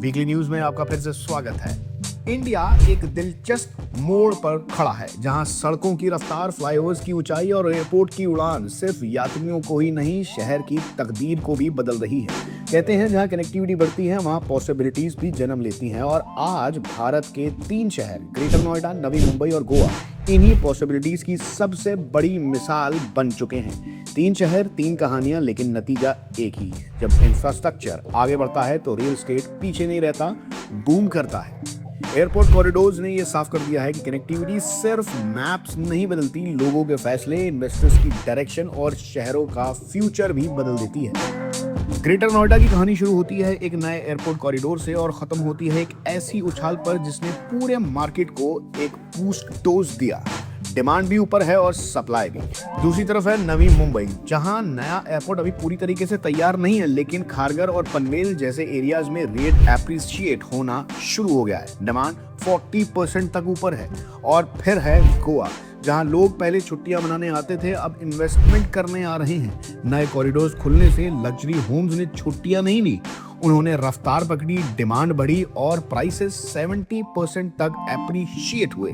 Weekly news में आपका फिर से स्वागत है। इंडिया एक दिलचस्प मोड़ पर खड़ा है, जहां सड़कों की रफ्तार, फ्लाईओवर्स की ऊंचाई और एयरपोर्ट की उड़ान सिर्फ यात्रियों को ही नहीं, शहर की तकदीर को भी बदल रही है। कहते हैं जहां कनेक्टिविटी बढ़ती है वहां पॉसिबिलिटीज भी जन्म लेती हैं, और आज भारत के 3 शहर ग्रेटर नोएडा, नवी मुंबई और गोवा इन्हीं पॉसिबिलिटीज की सबसे बड़ी मिसाल बन चुके हैं। 3 शहर, 3 कहानियां, लेकिन नतीजा एक ही। जब इंफ्रास्ट्रक्चर आगे बढ़ता है तो रियल एस्टेट पीछे नहीं रहता, बूम करता है। एयरपोर्ट कॉरिडोर्स ने यह साफ कर दिया है कि कनेक्टिविटी सिर्फ मैप्स नहीं बदलती, लोगों के फैसले, इन्वेस्टर्स की डायरेक्शन और शहरों का फ्यूचर भी बदल देती है। ग्रेटर नोएडा की कहानी शुरू होती है एक नए एयरपोर्ट कॉरिडोर से और खत्म होती है एक ऐसी उछाल पर जिसने पूरे मार्केट को एक बूस्ट डोज दिया। डिमांड भी ऊपर है और सप्लाई भी। दूसरी तरफ है नवी मुंबई, जहां नया एयरपोर्ट अभी पूरी तरीके से तैयार नहीं है, लेकिन खारगर और पनवेल जैसे एरियाज में रेट एप्रिशिएट होना शुरू हो गया है। डिमांड 40% तक ऊपर है। और फिर है गोवा, जहां लोग पहले छुट्टियां मनाने आते थे, अब इन्वेस्टमेंट करने आ रहे हैं। नए कॉरिडोर्स खुलने से लग्जरी होम्स ने छुट्टियां नहीं ली, उन्होंने रफ्तार पकड़ी, डिमांड बढ़ी और प्राइसेस 70% तक एप्रिशिएट हुए।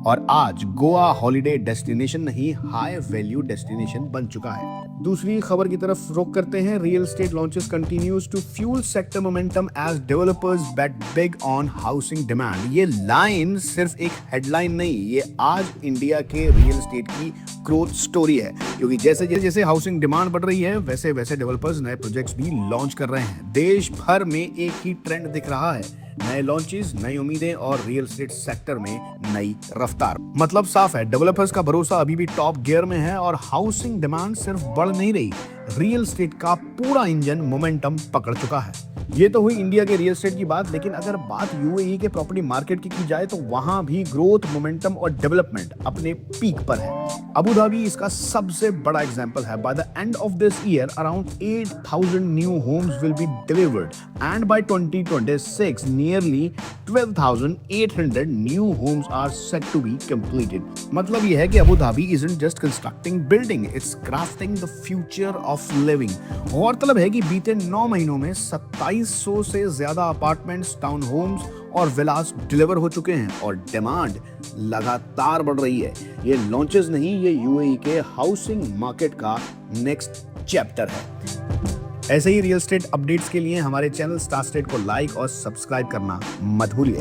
और आज गोवा हॉलिडे डेस्टिनेशन नहीं, हाई वैल्यू डेस्टिनेशन बन चुका है। दूसरी खबर की तरफ रुख करते हैं। Real estate launches continues to fuel sector momentum as developers bet big on housing demand. ये लाइन सिर्फ एक हेडलाइन नहीं, ये आज इंडिया के रियल एस्टेट की ग्रोथ स्टोरी है, क्योंकि जैसे जैसे हाउसिंग डिमांड बढ़ रही है वैसे वैसे डेवलपर्स नए प्रोजेक्ट्स भी लॉन्च कर रहे हैं। देश भर में एक ही ट्रेंड दिख रहा है, नए लॉन्चेस, नई उम्मीदें और रियल एस्टेट सेक्टर में नई रफ्तार। मतलब साफ है, डेवलपर्स का भरोसा अभी भी टॉप गियर में है और हाउसिंग डिमांड सिर्फ बढ़ नहीं रही, रियल एस्टेट का पूरा इंजन मोमेंटम पकड़ चुका है। ये तो हुई इंडिया के रियल एस्टेट की बात, लेकिन अगर बात यूएई के प्रॉपर्टी मार्केट की जाए तो वहां भी ग्रोथ, मोमेंटम और डेवलपमेंट अपने पीक पर है। अबू धाबी इसका सबसे बड़ा एग्जांपल है। By the end of this year around 8000 new homes will be delivered and by 2026 nearly 12,800 new homes are set to be completed. मतलब यह है कि Abu Dhabi isn't just constructing building, it's crafting the future of living. गौरतलब है कि बीते 9 महीनों में 2700 से ज्यादा अपार्टमेंट्स, टाउन होम्स और विलास डिलीवर हो चुके हैं और डिमांड लगातार बढ़ रही है। ये लॉन्चेस नहीं, ये यूएई के हाउसिंग मार्केट का नेक्स्ट चैप्टर है। ऐसे ही रियल एस्टेट अपडेट्स के लिए हमारे चैनल स्टार स्टेट को लाइक और सब्सक्राइब करना मत भूलिए।